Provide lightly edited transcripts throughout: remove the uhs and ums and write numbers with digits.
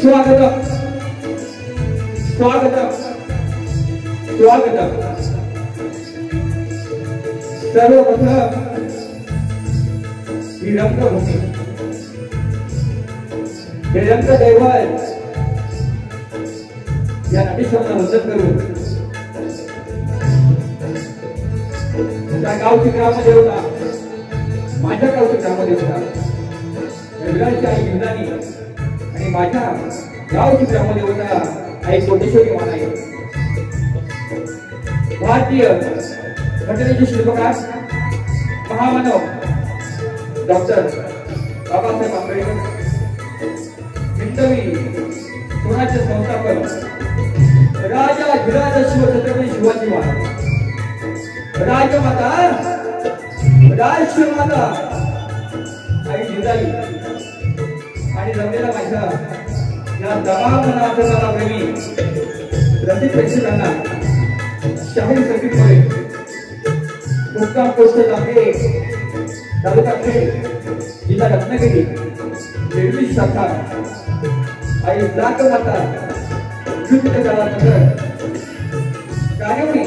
स्वागतम स्वागतम स्वागतम। सर्वप्रथम ही रंगभूमी, हे रंगदैवत या नटीश्वरांना वंदन करून त्या गावची ग्रामदेवता, माझ्या गावची ग्रामदेवता वेगळ्याच्या आई विंदानी आणि माझ्या गावची ग्रामदेवता आई कोटेश्वरी मानाई, भारतीय घटनेचे शिल्पकार महामानव डॉक्टर बाबासाहेब आंबेडकर, हिंदवी स्वराज्य संस्थापक राजा धीराज छत्रपती शिवाजी महाराज, राजमाता राष्ट्रमाता आई जिजाई आणि जमलेला माझ्या या दबाव नाटकाला प्रेमी रसिक प्रेक्षकांना शाहीर सर्किटमुळे मुक्काम पोस्ट आहे तालुका खेड, जिल्हा रत्नागिरी, रेल्वे शाखा आई जागमाता युद्ध काळानंतर कार्यवरी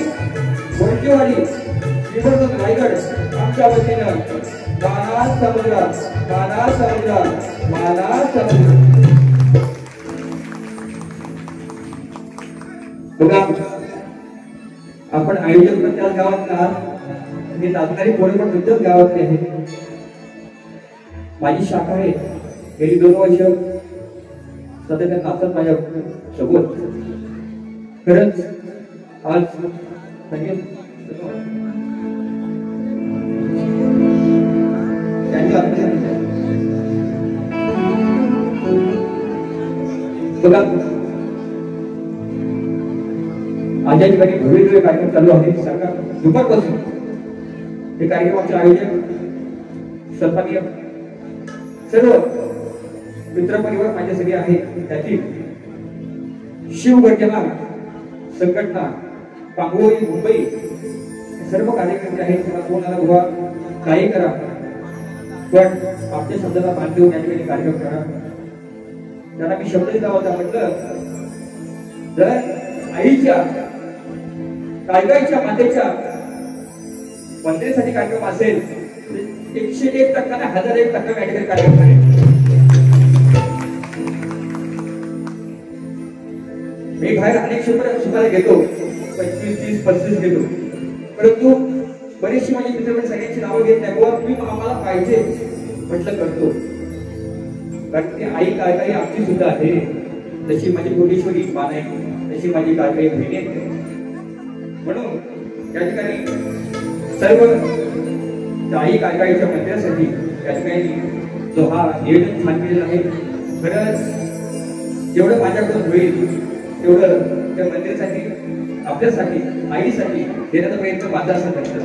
बोलकेवाडी श्रीवर्धन रायगड आमच्या वतीनं माना समुद्र माना समुद्र माना समुद्र। बघा, आपण आयोजक पण त्याच गावात आहात, मी तात्काळी पोळे पण तुमच्याच गावातले आहे। माझी शाखा आहे, गेली 2 वर्ष सतत नाचत माझ्या सोबत। खरंच आज बघा, आजच्या ठिकाणी वेगवेगळे कार्यक्रम चालू आहेत। सरकार दुपारपासून हे कार्यक्रमाचे आयोजक सन्माननीय सर्व मित्रपरिवार माझ्यासाठी आहे, त्याची शिवगर्जना संघटना पांगोळी मुंबई सर्व कार्यक्रम आहेत। मला कोणाला उभा काही करा, पण आपल्या शब्दाला मान देऊन या ठिकाणी कार्यक्रम करा। त्यांना मी शब्द दिला होता, म्हटलं जर आईच्या कायद्याच्या मातेच्या वंदनेसाठी कार्यक्रम असेल 101% ना 1001% या ठिकाणी कार्यक्रम करेल। मी बाहेर अनेक शिकायला घेतो, 25, 30, 35 घेतो, परंतु बरेचशी माझी मित्र सगळ्यांची नावं घेत नाही, बुवा मी आम्हाला पाहिजे म्हटलं करतो, कारण ती आई काळकाई आपली सुद्धा आहे। तशी माझी कोटेश्वरी मान आहे, तशी माझी काळकाई बहिणी आहे। म्हणून या ठिकाणी सर्व आई काळकाईच्या मंदिरासाठी या ठिकाणी जो हा नियोजन छान केलेला आहे, खरंच जेवढं माझ्याकडून होईल तेवढं त्या मंदिरासाठी, आपल्यासाठी, आईसाठी देण्याचा प्रयत्न माझा असं करतो।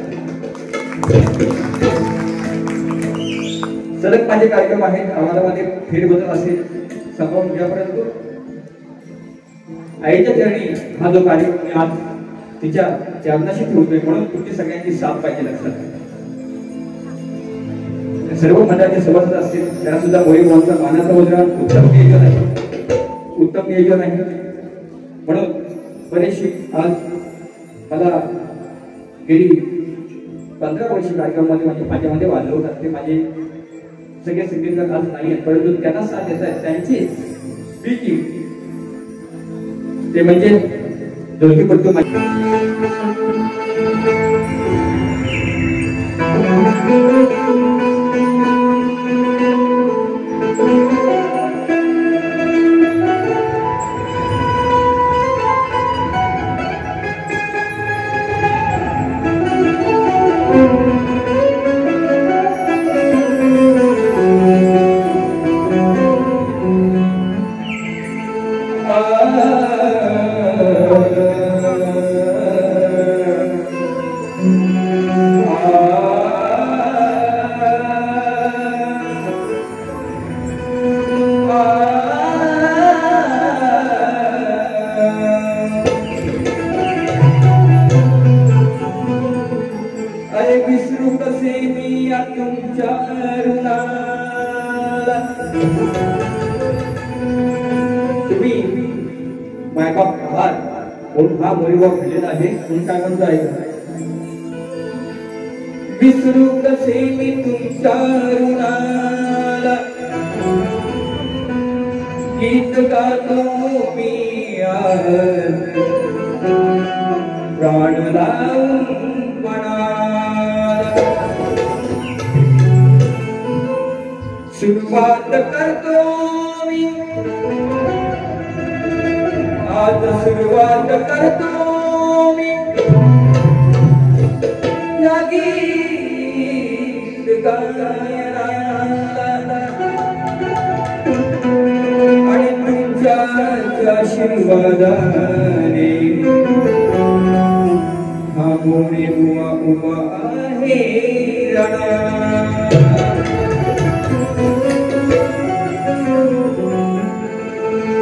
सलग माझे कार्यक्रम आहेत, आम्हाला मध्ये फेरबदल असेल, सांभाळून घ्या. परंतु आईच्या चरणी हा जो कार्यक्रम मी आज तिच्या चरणाशी ठेवतोय, म्हणून तुमची सगळ्यांची साथ पाहिजे लक्षात. सर्व मंडळाचे सभासद असतील त्यांना सुद्धा मोरी भावांचा मानाचा मुद्रा उत्तम नियोजन आहे, उत्तम नियोजन आहे. म्हणून बरेचशी आज मला गेली 15 वर्ष कार्यक्रमामध्ये माझ्यामध्ये वाजवत असते. माझे सगळे संगीतकार आज नाही आहेत, परंतु त्यांना साथ देत आहेत त्यांची स्पीकिंग ते म्हणजे दोन्ही पडतो. हा मोरीबाग घडलेला आहे. म्हणून काय म्हणतो ऐका, विसरू कसे मी तुमच्या ऋणाला, गीत गातो मी आज प्राण लावून मनाला. सुरुवात करतो मी आज, सुरुवात करतो मी या गीत गायनाला. आणि तुमच्याच आशीर्वादाने हा मोरे उमा उमा आहे रणा.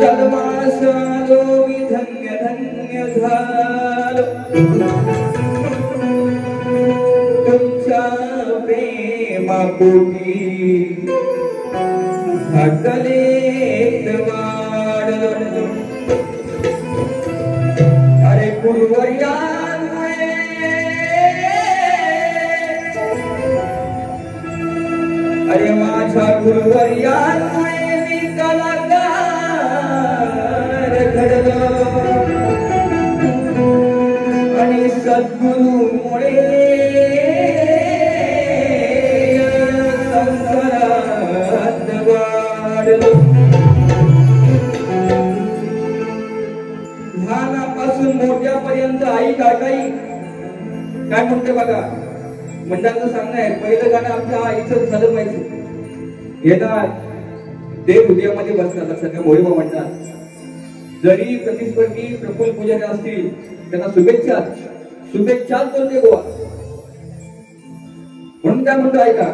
जन्मास आलो मी धन्य धन्य झालो, तुमच्या प्रेमापोटी हकलेत वाढलो. अरे पूर्वयामुळे, अरे माझ्या पूर्वयामुळे मी कलाकार घडलो. आणि सद्गुरूमुळे संसारात वाढलो. लहानापासून मोठ्यापर्यंत आई काकाई काय म्हणते बघा. मंडळाचं सांगणं आहे, पहिलं गाणं आमच्या आईचं झालं पाहिजे. येतात देव हृदयामध्ये बसतात सगळ्या मोहिमा म्हणतात. जरी प्रतिस्पर्धी प्रफुल्ल पुजारी असतील त्यांना शुभेच्छा शुभेच्छाच बोलते गोवा. म्हणून काय म्हणतो ऐका,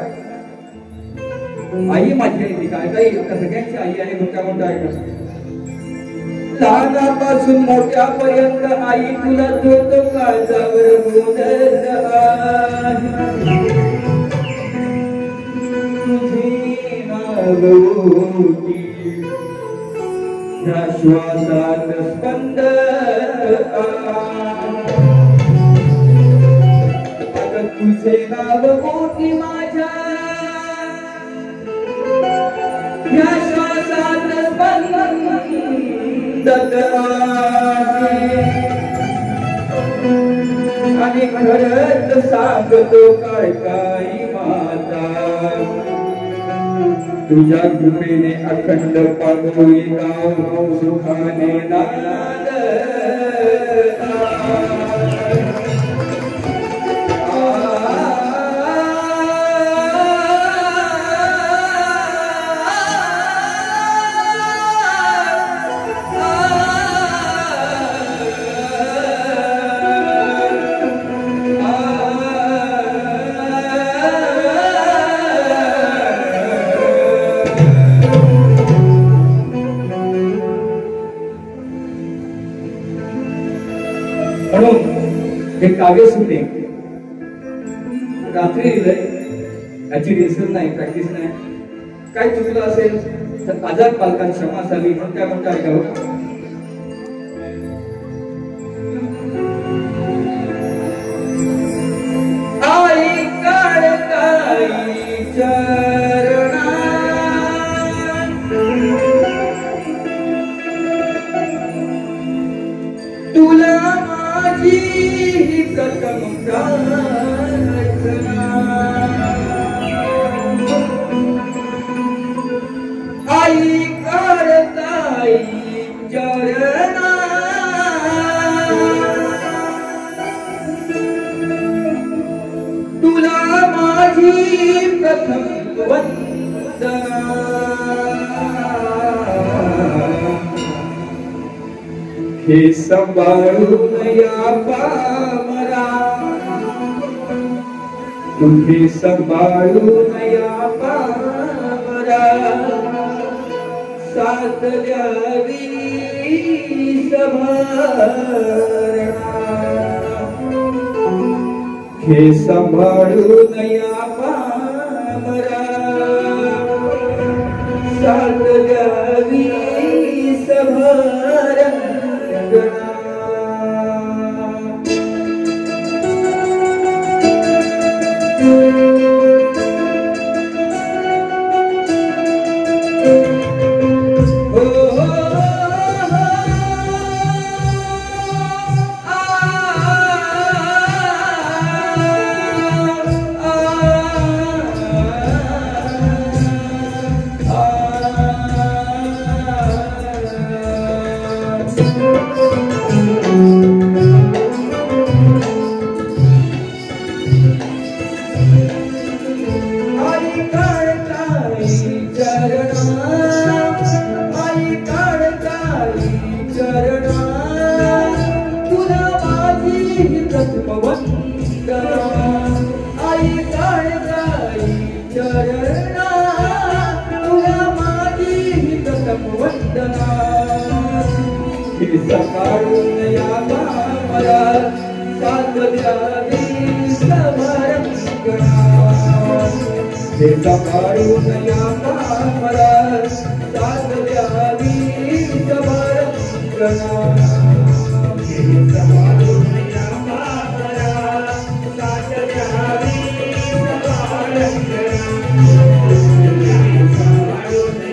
आई माझी आहे ती काय काही आपल्या सगळ्यांची आई आहे. म्हणून काय म्हणतो ऐका, लहानापासून मोठ्यापर्यंत आई तुला ठेवतो काळजावर बोलत आहे. तुझे नाव ह्या श्वासात स्पंद, आता तुझे नाव मोठी माझ्या ह्या श्वासात स्पंदत आहे. आणि खरंच सांगतो काय काही माता, तुझ्या कृपेने अखंड पागोळी गाव सुखाने नाद. हे काव्य सुटे रात्री लिहिलंय, याची रिहर्सल नाही, प्रॅक्टिस नाही. काय चुकलं असेल तर आजाद पालकांना क्षमा असावी म्हणून त्या म्हणता ऐकावं. आई काळकाई चरणा तुला माझी प्रथम प्रार्थना. आई काळकाई चरणा तुला माझी प्रथम वंदना. हे सांभाळून या पामरा, तुम्ही सांभाळून या पामरा, साथ द्यावी सभारणा. हे सांभाळून या पामरा, साथ द्यावी सभारणा. सकाळून या पामरा, साथ द्यावी सभारणा. हे सकाळून या पामरा, साथ द्यावी सभारणा. हे सकाळून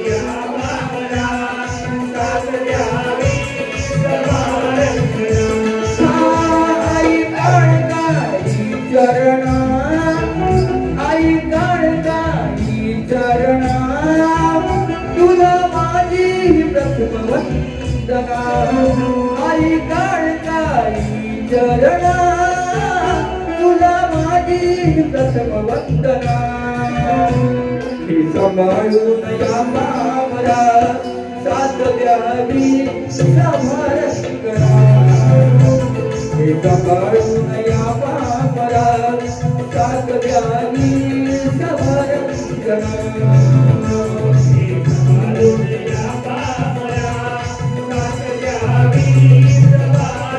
या पामरा, साथ द्यावी सभारणा. आई काळकाई चरणा तुला माझी प्रथम वंदना. आई काळकाई चरणा तुला माझी प्रथम वंदना. हे सांभाळून या पामरा, साथ द्यावी सभारणा. हे सांभाळून या पामरा, साथ द्यावी सभारणा. हे सांभाळून या पामरा, साथ द्यावी सभारणा. हे सांभाळून या पामरा, साथ द्यावी सभारणा.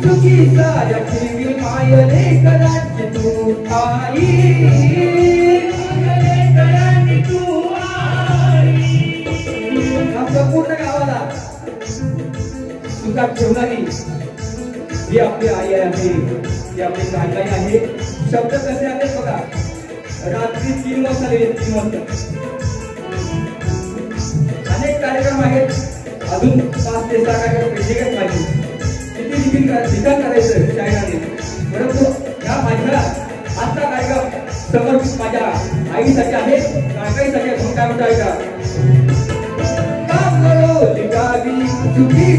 सुखी साऱ्या ठेवी मायले कराची तू आई. आमच्या पूर्ण गावाला सुखात ठेवणारी ही आपली आई आहे, ही आपली काळजाई आहे. शब्द कसे आहेत बघा. रात्री 3 वाजता आले, 3 वाजता अनेक कार्यक्रम आहेत, अजून 5 ते 6 कार्यक्रम वेगवेगळे पाहिजे. किती ठिकाण करायचं शाळेने, परंतु या माझ्या आजचा कार्यक्रम समर्पित माझ्या आईसाठी आहे, काकाईसाठी आहे. म्हणून काय म्हणता ऐका.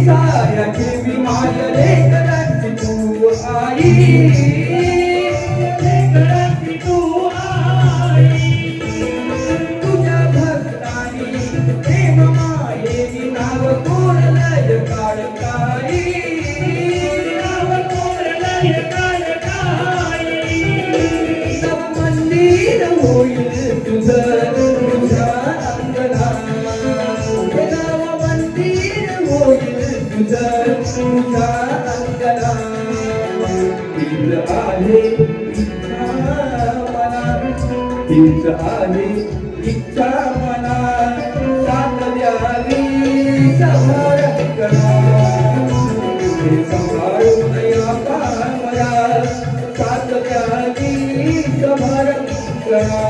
साऱ्या ठेवी माझ्या लेकरांची तू आई, लेकरांची तू आई. तुझ्या भक्तानी प्रेम मायेनी नाव कोरलंय काळकाई, नाव कोरलंय काळकाई. नव मंदिर होईल तुझं तुझ्या अंगणात, नव मंदिर होईल तुझं तुझ्या अंगणात. तीच आहे इच्छा मनात, तीच आहे इच्छा मनात. साथ द्यावी समारंभ करा, सांभाळून या कामरा. साथ द्यावी समारंभ करा.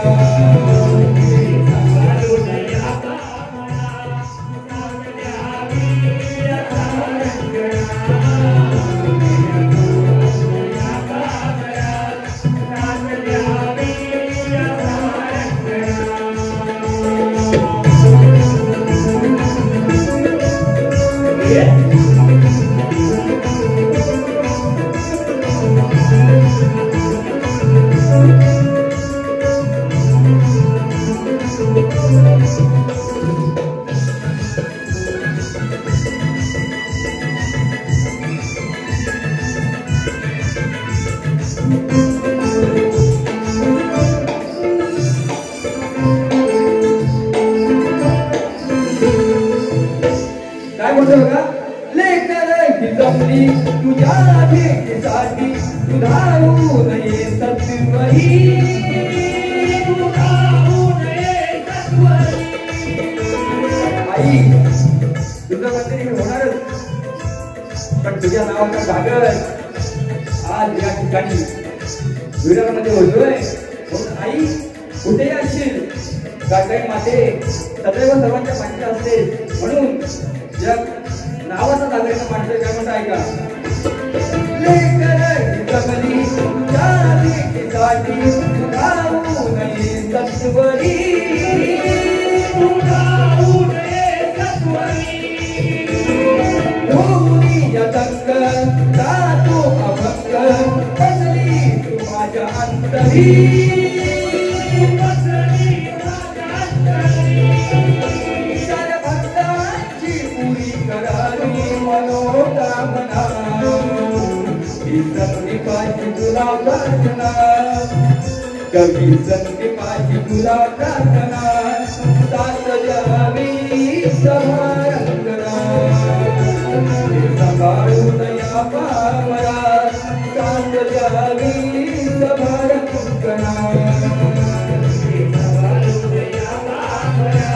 काय म्हणतो बघा, लेकर जमली तुझ्या भेटीसाठी, तुधारू नये सत्वरी, तुधारू नये सत्वरी. आई तुझं मंदिर होणारच, पण तुझ्या नावाचा घागर आज या ठिकाणी विरामध्ये होतोय. म्हणून आई कुठे असशील, गायकाई माते सदैव सर्वांच्या पाठीला असते. म्हणून या नावाचा नागरिक माणसं काय म्हणता ऐका, लेकर जमली तुझ्या भेटीसाठी, तुधारू नये सत्वरी, तुधारू नये सत्वरी. धोनी या तंक जातो अभंग, बसली तू माझ्या अंतरी, बसली माझ्या अंतरी. साऱ्या भक्तांची पुरी करावी मनोकामना, ही संदीपाची तुला प्रार्थना, कवी संदीपाची तुला प्रार्थना. साथ द्यावी समारंभना, सांभाळून या पामरा. साथ द्यावी समारंभना, सांभाळून या पामरा.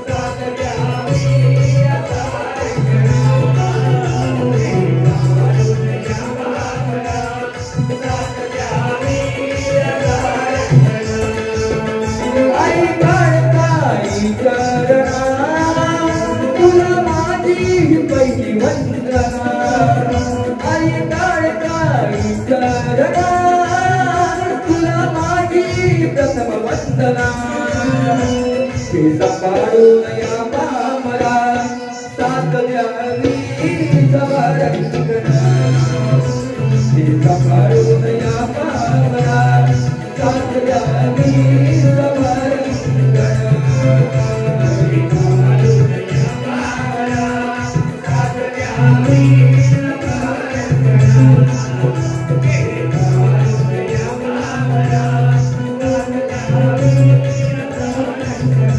साथ द्यावी समारंभना, सांभाळून या पामरा. साथ द्यावी समारंभना. आई बाळकाई चरणा, तुला माझी पहिली वंदना. आई बाळकाई चरणा, तुला माझी प्रथम वंदना. हे सांभाळून या पामरा, साथ द्यावी समारंभना. हे सांभाळून या पामरा, साथ द्यावी समारंभना. हे सांभाळून या पामरा, साथ द्यावी समारंभना. हे सांभाळून या पामरा, साथ द्यावी समारंभना.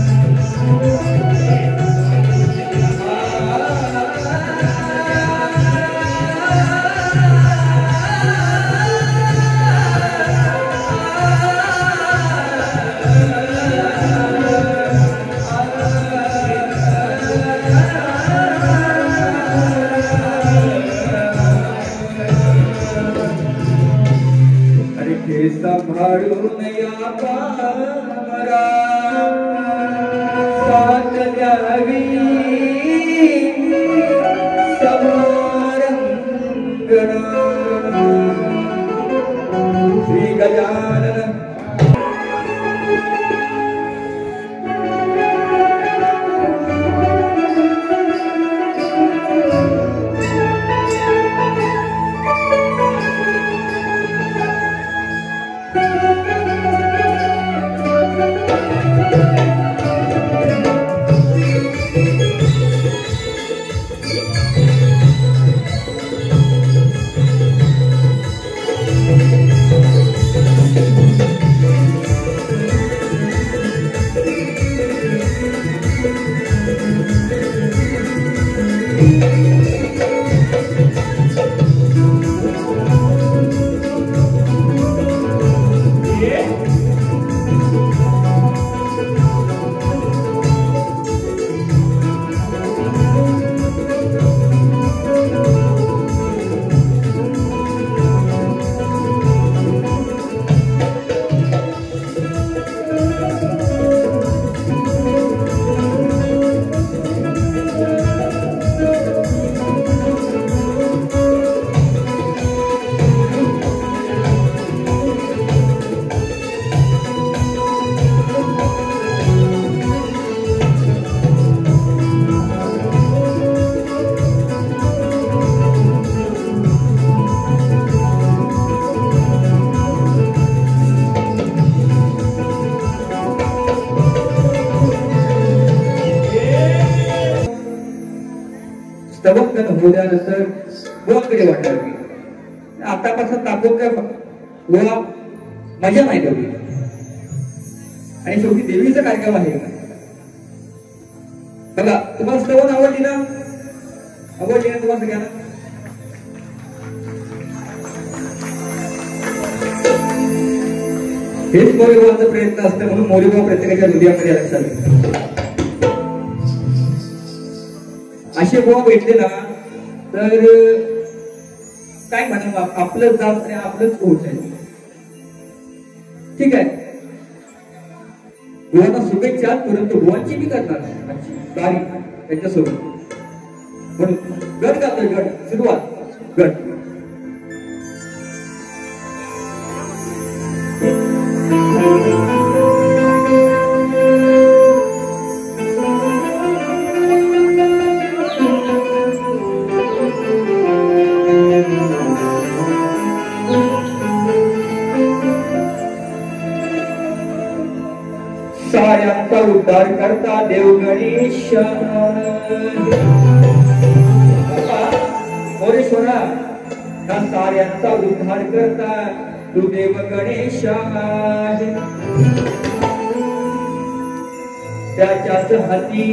सांभाळून या पामरा, साथ द्यावी समारंभना. श्री गजानन पटकन होल्यानंतर गोवाकडे वाटणार की आतापासून तापून काय गोवा मजा नाही तेवढी. आणि शेवटी देवीचा कार्यक्रम आहे बघा. तुम्हाला श्रवण आवडली ना? आवडली ना तुम्हाला सगळ्यांना? हेच मोरेबाबांचा प्रयत्न असतं, म्हणून मोरेबाबा प्रत्येकाच्या हृदयामध्ये लक्षात. असे गोवा भेटले ना तर काय म्हणा आपलं जात आणि आपलंच पोहोचायचं. ठीक आहे, गोवांना शुभेच्छा, परंतु गोवांची बी करणार तारीख त्यांच्यासोबत. म्हणून गट गातोय, गट सुरुवात गट. साऱ्यांचा उद्धार करता देव गणेश मोरेश्वरा, हा साऱ्यांचा उद्धार करता तू देव गणेश. त्याच्याच हाती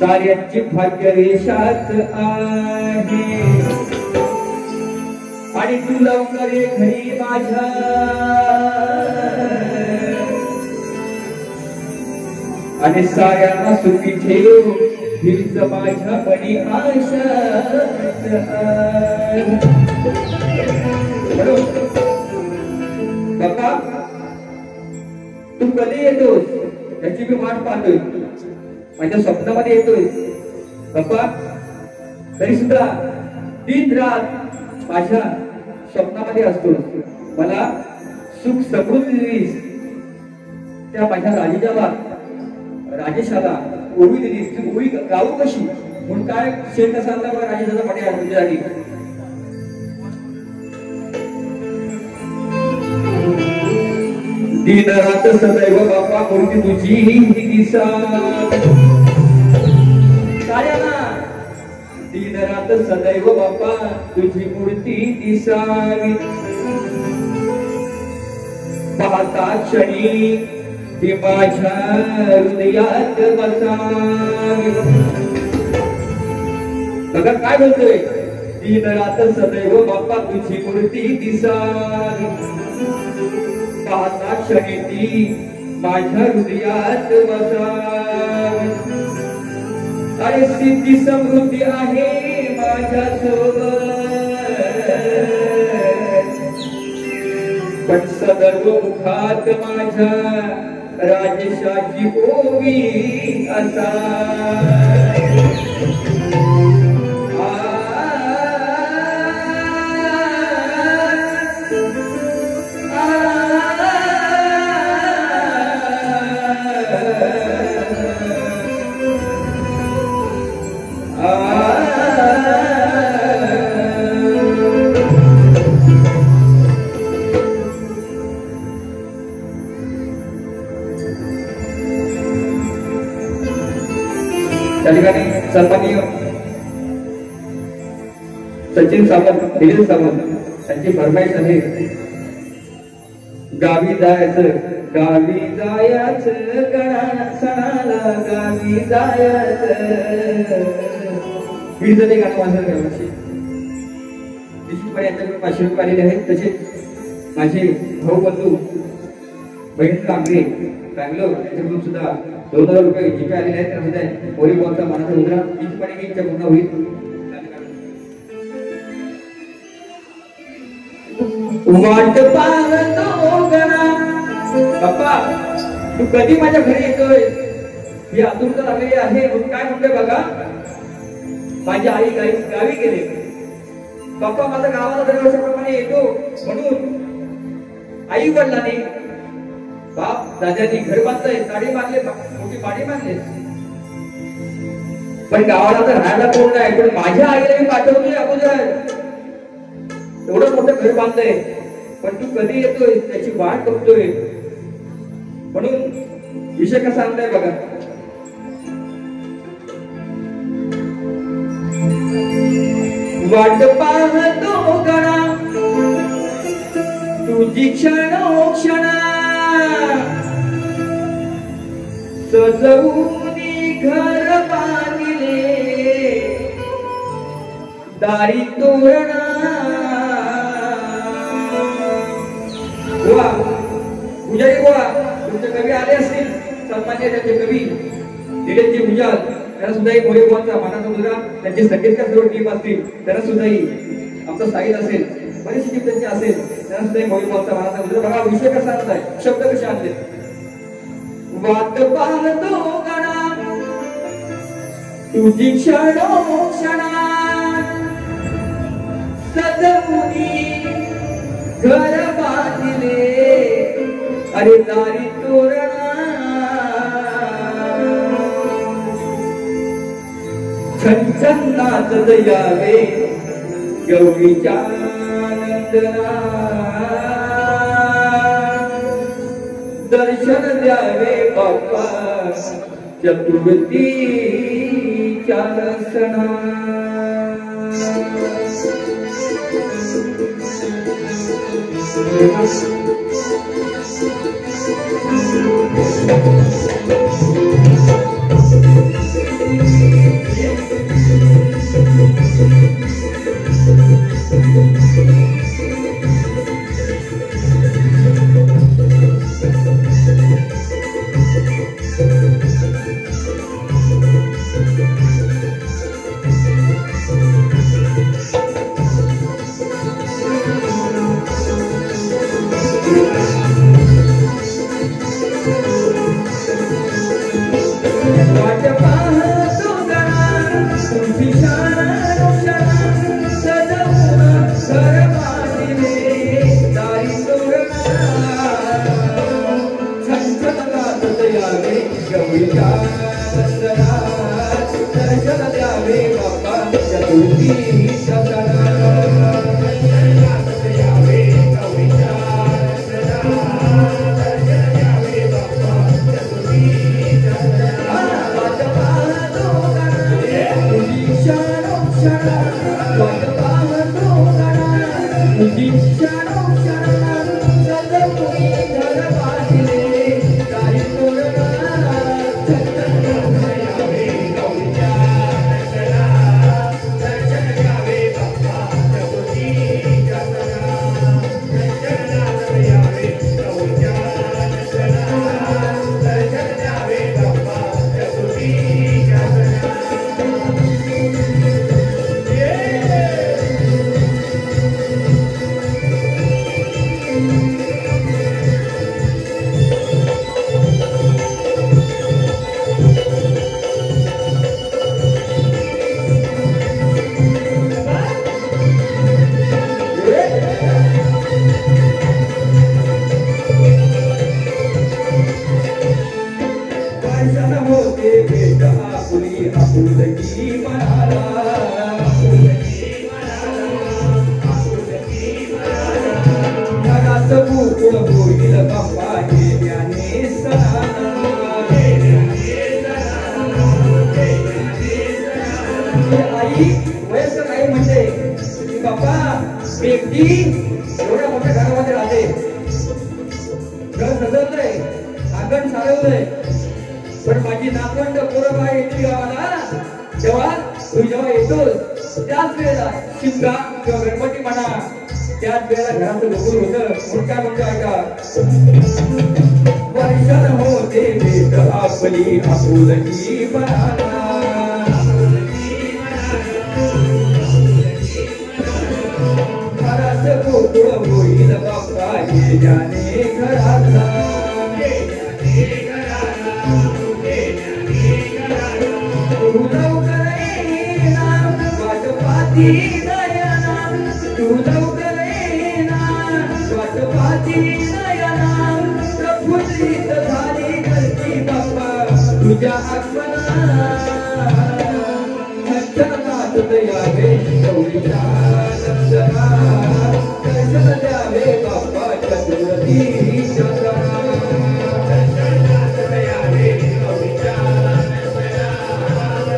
साऱ्यांची भाग्य रेषाच आहे. आणि तू लवकर ये घरी माझ्या, आणि साऱ्यांना सुखी ठेव हीच माझ्या पणी आशा. बाबा तू कधी येतोस याची मी वाट पाहतोय, माझ्या स्वप्नामध्ये येतोय बाबा. तरी सुद्धा दिन रात माझ्या स्वप्नामध्ये असतोस. मला सुख समृद्धी दिलीस, त्या माझ्या राजेशाला ओवी दिलीस. ती ओवी गाऊ कशी म्हणून काय शेण कसा आणला बघा राजेशाचा पाठी आहे तुमच्यासाठी. दिन रात सदैव बापा मूर्ती तुझी ही दिसा. साऱ्यांना दिन रात सदैव बापा तुझी मूर्ती दिसावी. पाहता क्षणी ती माझ्या हृदयात बसावी. बघा काय बोलतोय, दिन रात सदैव बापा तुझी मूर्ती दिसावी. पाहता क्षणी ती माझ्या हृदयात बसावी. अरे सिद्धी समृद्धी आहे माझ्या सोबत, पण सदैव मुखात माझ्या राजेशाची ओवी असा. त्या ठिकाणी सन्माननीय सचिन सावंत, दिलीप सावंत यांची फरमाईश आहे. गावी जायचं सणाला गावी जायचं. ही जरी गाणं वाजवलं यावर्षी निश्चितपणे यांच्याकडे 500 रुपये आलेले आहेत. तसेच माझे भाऊ बंधू बहीण कांगरे बँगलोर यांच्याकडून सुद्धा 2000 रुपये जीपे आलेले आहेत. त्यामध्ये व्हॉलीबॉलचा मानाचा मुद्रा निश्चितपणे मी इच्छा पूर्ण होईल. वाट पाहतो गणा बाप्पा, तू कधी माझ्या घरी येतोय ही आतुरता लागलेली आहे. काय म्हणतोय बघा, माझी आई गावी गेले बाप्पा, माझा गावाला दरवर्षाप्रमाणे येतो म्हणून आई वडिलांनी बाप दादानी घर बांधलंय, साडी बांधले, मोठी बाडी बांधले, पण गावाला तर राहायला कोण नाही. पण माझ्या आईला मी पाठवतोय अगोदर, एवढं मोठं घर बांधलंय, पण तू कधी येतोय त्याची वाट बघतोय. म्हणून विषय कसा आणलाय बघा. वाट पाहतो गणा तुझी क्षणोक्षणा सजवूनी घर बांधिले दारी तोरणा बुवा पुजारी बुवा तुमचे कवी आले असतील सन्मान्य त्यांचे कवी दिलेजी भुजाल त्यांना सुद्धा एक मोरे बुवांचा मानाचा मुलगा त्यांचे संगीतकार सर्व टीम असतील त्यांना सुद्धाही आमचा साहिल असेल बरेचसे टीम त्यांचे असेल त्यांना सुद्धा एक मोरे बुवांचा मानाचा मुलगा बघा विषय कसा आणलाय शब्द कसे आणले वाट पाहतो गणा तुझी क्षणोक्षणा सजवूनी घर बांधिले अरे दारी तोरणा छन नाचत यावे गौरीच्या नंदना दर्शन द्यावे बाप्पा चतुर्थीच्या सणा एवढ्या मोठ्या घरामध्ये राहते घर सजवलंय अंगण सारवलंय पण माझी नातवंड पोरं बाळ येतील गावाला तेव्हा तू जेव्हा येतोस त्याच वेळेला शिमगा किंवा गणपती म्हणा त्याच वेळेला घराचं गोकुळ होतं म्हणून काय म्हणतो ऐका वर्षण होते भेट आपली आपुलकी बनाला गोकुळ होईल बाप्पा ये जाने घराला तू लवकर येना वाट पाहती नयना तू लवकर येना वाट पाहती नयना प्रफुल्लित झाली घरची बाप्पा तुझ्या आठवणा छानात यावे गौरीच्या नंदना दर्शन द्यावे बाप्पा चतुर्थीच्या सणा छानात यावे गौरीच्या नंदना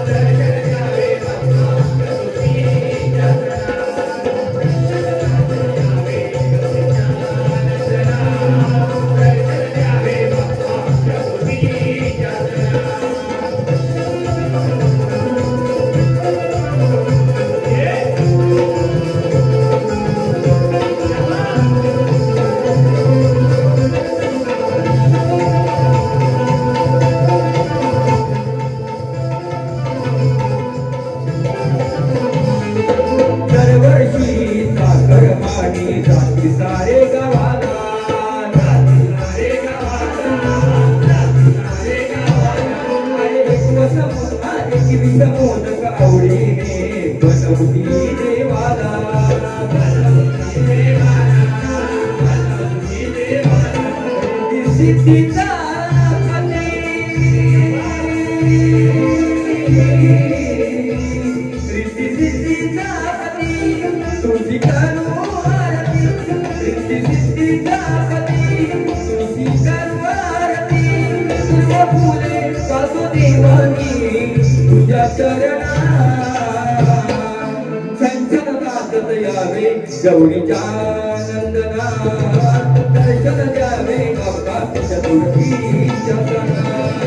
दर्शन द्यावे बाप्पा चतुर्थीच्या सणा गौरीच्या नंदनात दर्शन द्यावे बाप्पा चतुर्थीच्या सणात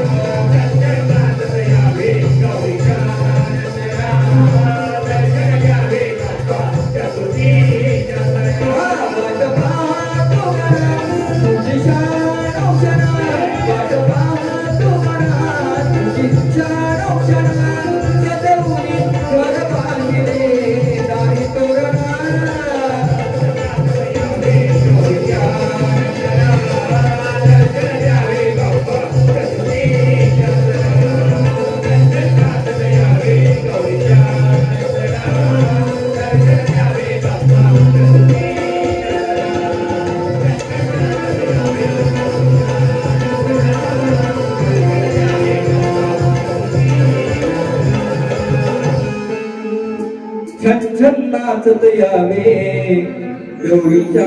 यावे गौरीच्या नंदनात दर्शन द्यावे बाप्पा चतुर्थीच्या सणात वाट पाहतो मला तुझी शान औषणात वाट पाहतो मला तुझी शान औषणात सदवून घर बांधले दारी तोरणा छन नाचत यावे गौरीच्या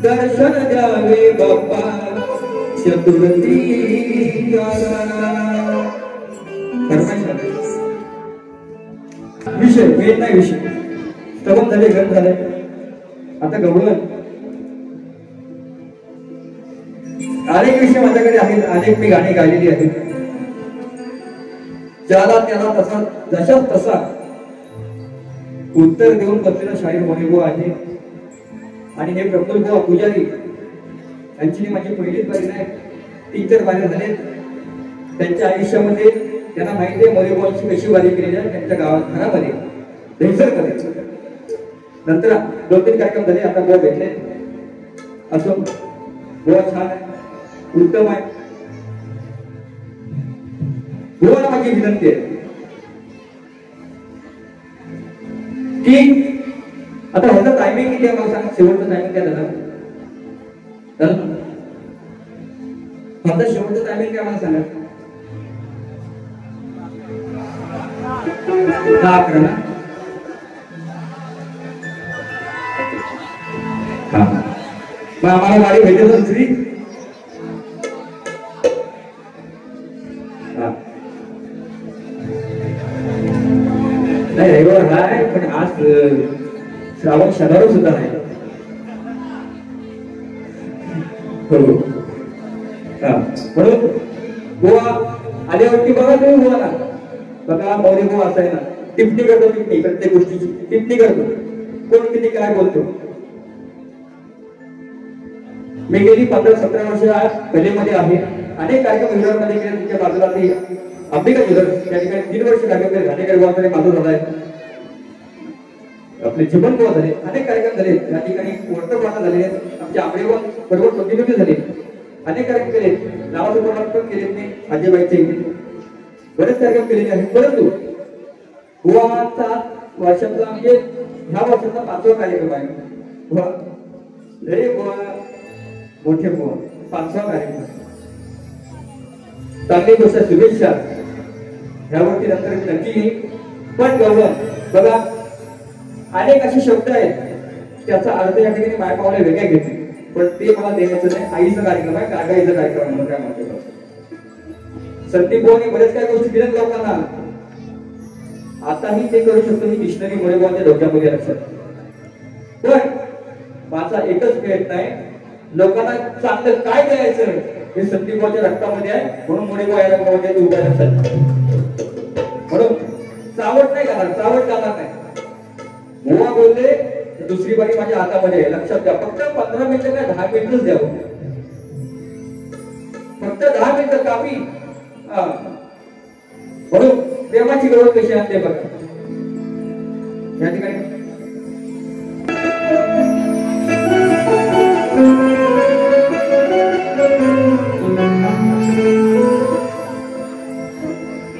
दर्शन द्यावे बाप्पा चतुर्थीच्या विषय वेद नाही विषय स्तवन झाले घर झाले आता गवळण अनेक विषय माझ्याकडे आहेत अनेक मी गाणी गायलेली आहेत ज्याला त्याला तसा जशा तसा उत्तर देऊन बसलेला शाहीर मोरेबुवा आहे आणि हे प्रफुल्ल बुवा पुजारी यांची माझी पहिलीच बारी नाही 3-4 बारी झाले त्यांच्या आयुष्यामध्ये त्यांना माहिती आहे मोरेबुवांची कशी बारी केलेली आहे त्यांच्या गावात घरामध्ये दहिसरमध्ये नंतर 2-3 कार्यक्रम झाले आता बुवा भेटले असो बुवा छान आहे उत्तम आहे बुवाला माझी विनंती आहे की आता ह्याचा टायमिंग किती आहे मला सांगा शेवटचं टायमिंग काय झालं शेवटचं टायमिंग काय मला सांगा 10-11 ना मग आम्हाला गाडी भेटेल दुसरी नाही रविवार हाय पण आज श्रावण शनिवार सुद्धा आहे म्हणून गोवा आल्यावरती बघा तुम्ही गोवाला बघा मौर्य गोवा असा आहे ना टिप्पणी करतो टिप्पणी प्रत्येक गोष्टीची टिप्पणी करतो कोण किती काय बोलतो मी गेली 15-17 वर्ष कलेमध्ये आहे अनेक कार्यक्रम गुजरातमध्ये केले तुमच्या बाजूला ते अंबिका ज्वेलर्स त्या ठिकाणी 3 वर्ष कार्यक्रम घाणेकर गोवा माझं झालाय आपले जीवन गोवा झाले अनेक कार्यक्रम झाले त्या ठिकाणी वर्तमान झाले आमचे आंबेगाव बरोबर प्रतिनिधी झाले अनेक कार्यक्रम केले नावाचं प्रमाणपत्र केले मी अजयबाईचे बरेच कार्यक्रम केलेले आहेत परंतु गोवाचा वर्षातला म्हणजे ह्या वर्षाचा 5वा कार्यक्रम आहे गोवा लय गोवा मोठे गोवा 5वा कार्यक्रम चांगली गोष्ट शुभेच्छा ह्यावरती नंतर नक्की येईल पण गौरव बघा अनेक असे शब्द आहेत त्याचा अर्थ या ठिकाणी माय पावले वेगळ्या घेतले पण ते मला देण्याचं नाही आईचा कार्यक्रम आहे कागाईचा कार्यक्रम म्हणून काय म्हणतो संदीप भाऊने बरेच काही गोष्टी दिल्यात लोकांना आताही ते करू शकतो ही डिक्शनरी मोरेगावच्या डोक्यामध्ये लक्षात पण माझा एकच प्रयत्न आहे लोकांना चांगलं काय द्यायचं हे संदीप भाऊच्या रक्तामध्ये आहे म्हणून मोरेगाव या रक्तामध्ये उभ्या लक्षात म्हणून चावट नाही करणार चावट करणार नाही गोवा बोलले दुसरी बारी माझ्या हातामध्ये आहे लक्षात घ्या फक्त 15 मिनिटं काय 10 मिनिटच द्यावं फक्त 10 मिनिटं कामी म्हणून प्रेमाची गरज कशी आणते बघा या ठिकाणी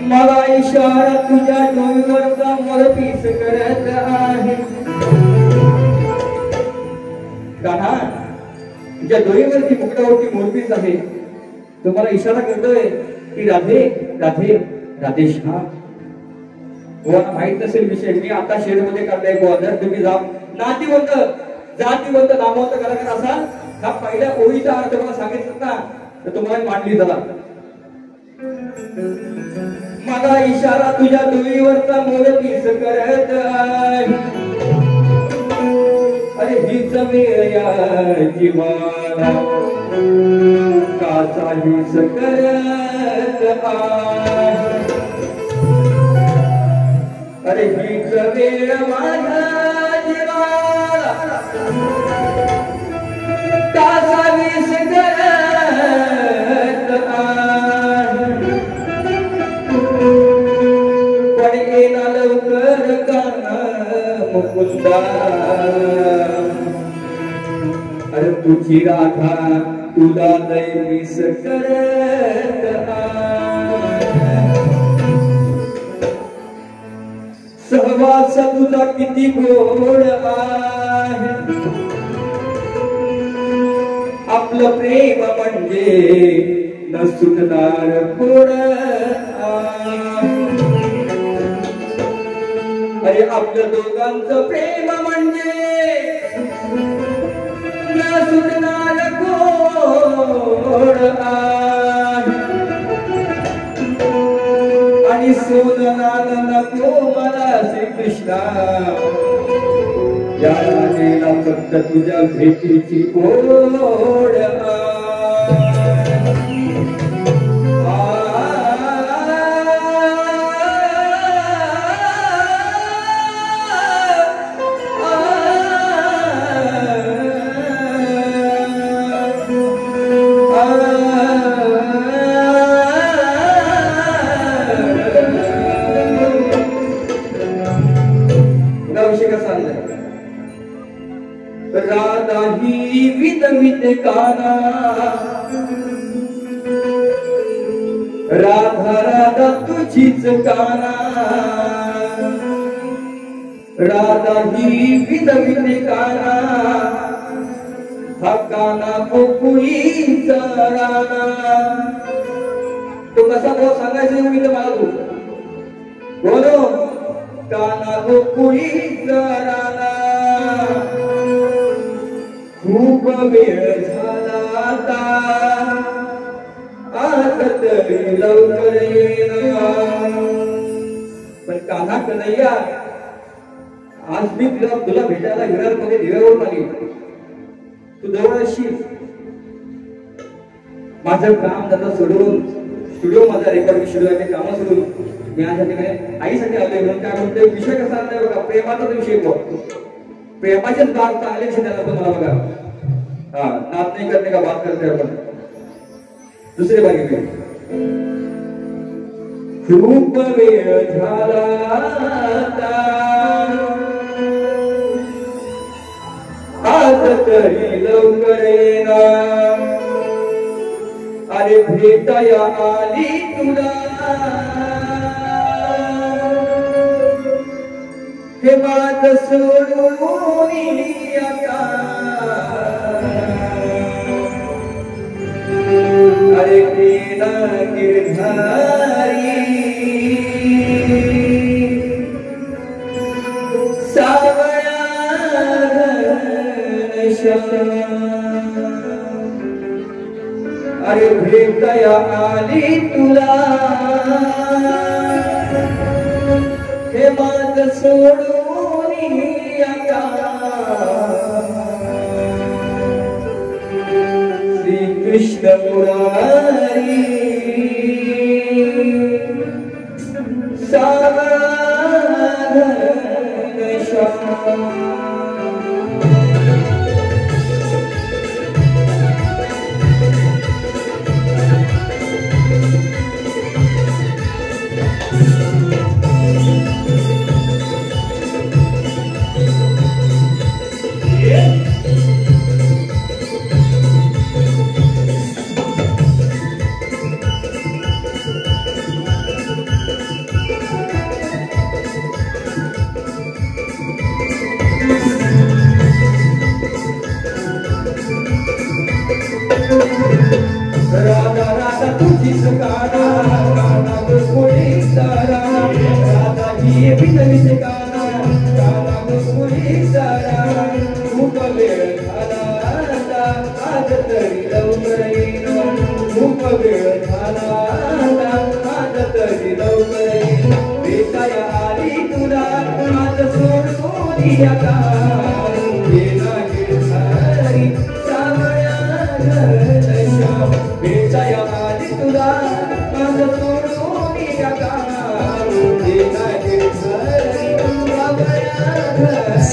मला इशारा तुझ्या डोईवरचा मोर पीस करत आहे कान्हा ज्या डोईवरती मुकुटावरती मोरपीस आहे तुम्हाला इशारा करतोय की राधे राधे राधेश्याम. गोवाला माहित नसेल विषय, मी आता शेड मध्ये काढलाय गोवा. जर तुम्ही नातीवंत जातीवंत नामवंत कलाकार असाल, हा पहिल्या ओळीचा अर्थ मला सांगितलं ना तर तुम्हाला मांडली झाला. मला इशारा तुझ्या डोईवरचा मोरपीस करत, अरे हीच वेळ या जीवाला काचा हीच करत आहे. अरे हीच वेळ माझ्या जीवाला काचा हीच करत आहे. पण येना लवकर कान्हा मुकुंदा, अरे तुझी राधा तुला लय मिस करत सहवास तुझा किती गोड आहे. आपलं प्रेम म्हणजे न सुटणार गोड आहे. अरे आपल्या दोघांचं प्रेम म्हणजे न सुटणार गोड आहे. आणि सोननान नको मला श्रीकृष्णा, या राजेला फक्त तुझ्या भेटीची गोड आहे. राधा ही विदविद काना, राधा राधा तुझीच काना. राधा ही विदविद काना, हा काना गोकुळीचा राणा. तो कसा भाऊ सांगायचं मी तर मला तू बोलो. काना गोकुळीचा राणा, खूप वेळ झाला आता, आता तरी लवकर येणार. पण कान्हा कन्हैया, आज मी तुला भेटायला विरार मध्ये दिव्यावरून आली. तू जवळ असशील. माझं काम त्याला सोडून, स्टुडिओ माझा रेकॉर्डिंग स्टुडिओचे काम सोडून मी आज ठिकाणी आईसाठी आलोय. म्हणून काय म्हणतोय, विषय कसा आणलाय बघा, प्रेमाचा विषय बघ. प्रेमाचेच बात चांगले विषय त्याला तुम्हाला बघा. हाँ, नात नहीं करने का बात करते हैं अपन. दूसरे बारी में खूप वेळ झाला आज तरी लवकर येणार. अरे भेटाया आली तुला, हे माझ सोडून आता. अरे केला गिरधारी सावळा अरे भेटाया आली तुला, हे माझ सोडून आता. कृष्ण मुरारी सावळा सारा खूप वेळ झाला आता आज तरी लवकर येईन खूप वेळ झाला आता आज तरी लवकर येईन भेटाया आली तुला आज सोडून आता गेला गिरधारी सावळ्या घरच्या भेटाया आली तुला आज सोडून आता गेला गिरधारी सावळ्या घरच्या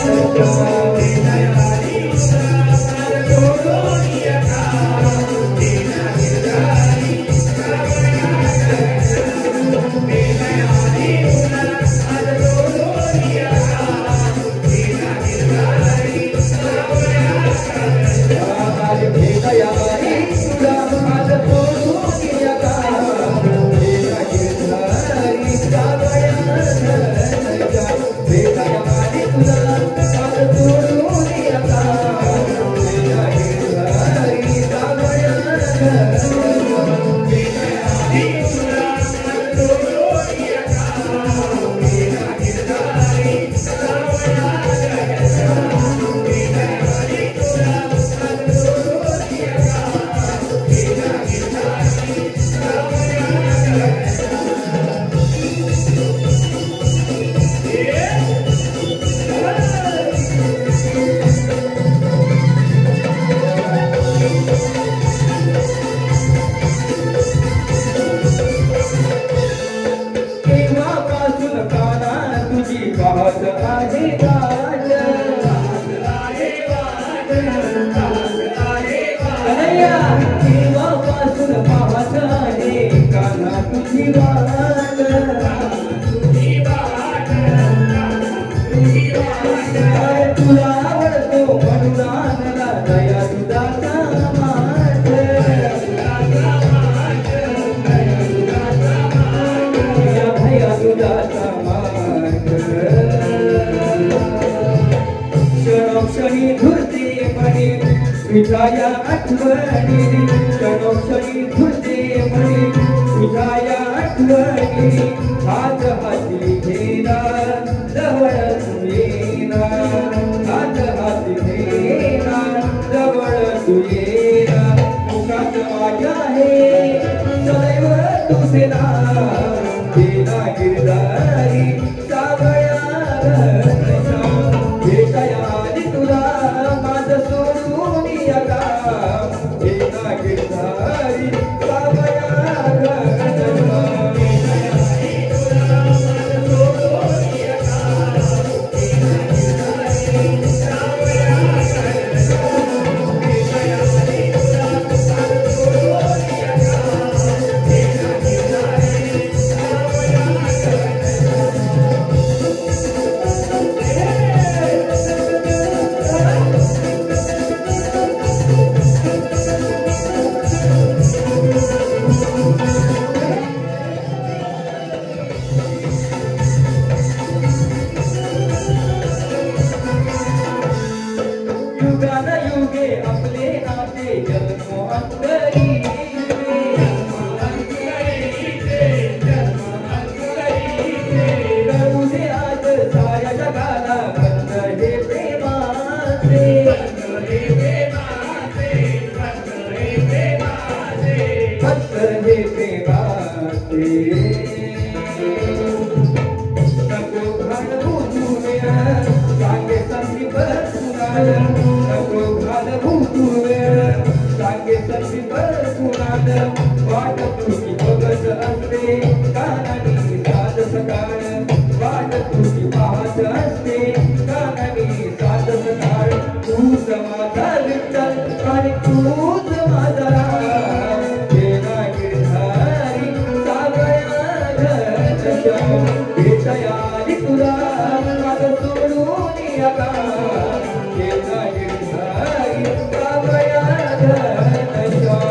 तुझ्या आठवणी क्षणोक्षणी तुझे म्हणे तुझ्या आठवणी हात हाती घेणार जवळ तू येणार हात हाती घेणार जवळ तू येणार मुखात माझ्या आहे सदैव तुझे नाव गेला गिरधारी सावळ्या घरच्या भेटाया आली तुला माझं सोडून आता गेला गिरधारी सावळ्या घरच्या युगे आपले नाते जन्मोअंतरी कळूदे आज साऱ्या जगाला बंद हे प्रेमाचे पत्तर हे प्रेमाचे नको घालवू तू वेळ सांगे संधी बसून नको घालवू तू वेळ सांगे संधी बसून वाट तुझी बघत असते कानानी साध सकाळ वाट तुझी पाहत असते कानानी साध सकाळ तूच माझा विठ्ठल आणि तूच माझा राम गेला गिरधारी सावळ्या घरच्या भेटाया आली तुला माझं सोडून आता गेला गिरधारी सावळ्या घरच्या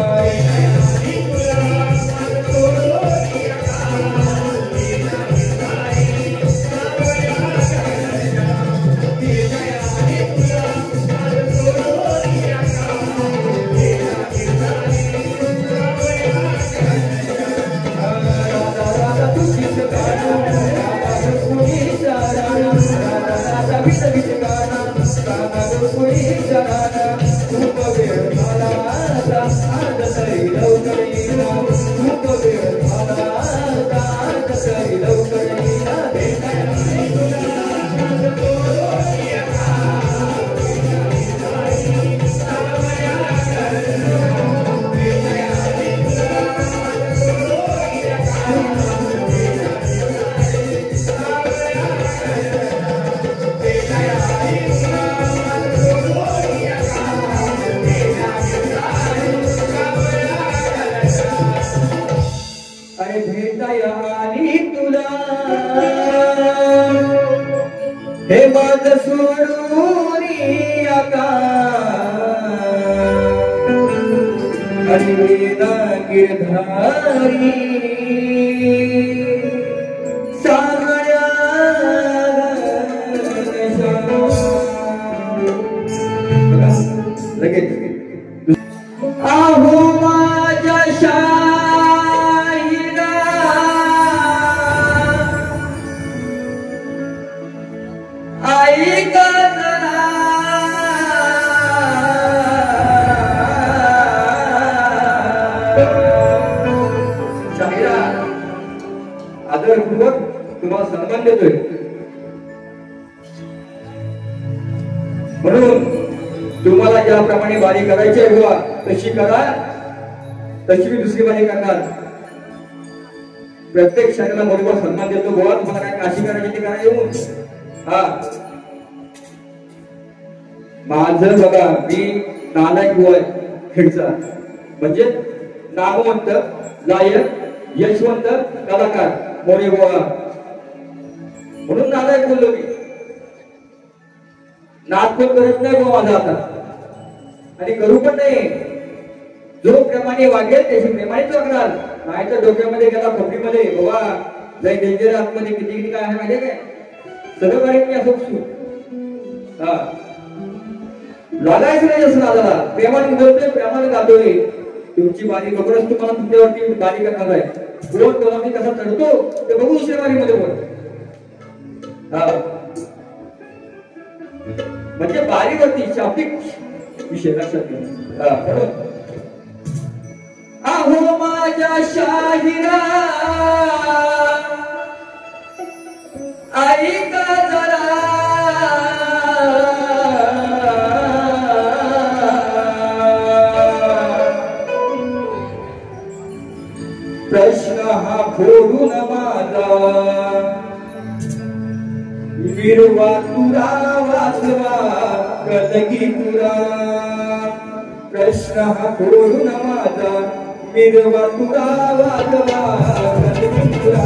का अनवेदा गिरधारी सागऱ्या लगेच आहो माझ्या शाहिरा ऐका जरा शाहिरा आदरपूर्वक तुम्हाला सन्मान देतोय म्हणून तुम्हाला ज्याप्रमाणे बारी करायची आहे बुवा तशी करा तशी मी दुसरी बारी करणार प्रत्येक शाळेला बरोबर सन्मान देतो बुवा तुम्हाला काय काशी करायची ते करा येऊन हा माझं बघा मी नालायक बुवा खेळचा म्हणजे नामवंत लायक यशवंत कलाकार मोरे बुवा म्हणून नालायक बोललो मी नाद पण करत नाही बुवा माझा आता आणि करू पण नाही जो प्रेमाने वागेल त्याची प्रेमानेच वागणार नाही तर डोक्यामध्ये गेला खोपडीमध्ये बाबा लय डेंजर आतमध्ये किती किती काय आहे माहितीये काय सगळं काढेल मी असं हा लागायचं नाही असं दादाला प्रेमाने बोलतोय प्रेमाने गातोय तुमची बारी बरोबरच तुम्हाला तुमच्यावरती बारी करणार आहे कोण कोणामध्ये कसा चढतो ते बघू दुसऱ्या बारीमध्ये बोल हा म्हणजे बारीवरती शाब्दिक विषय लक्षात घ्या आहो माझ्या शाहिरा ऐका जरा प्रश्न हा फोडून माझा विरवा तुरा वाचवा कलगी तुरा प्रश्न हा फोडून माझा विरवा तुरा वाचवा कलगी तुरा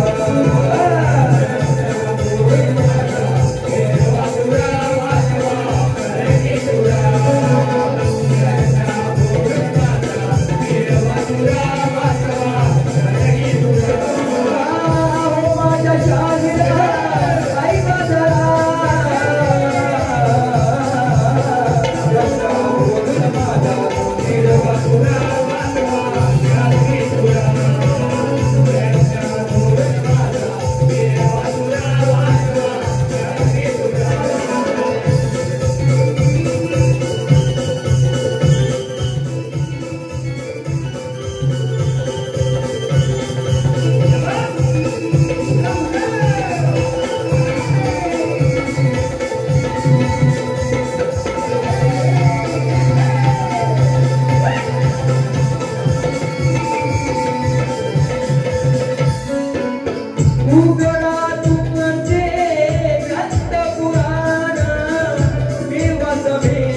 उघडा तुमचे ग्रंथ पुराण देवाचं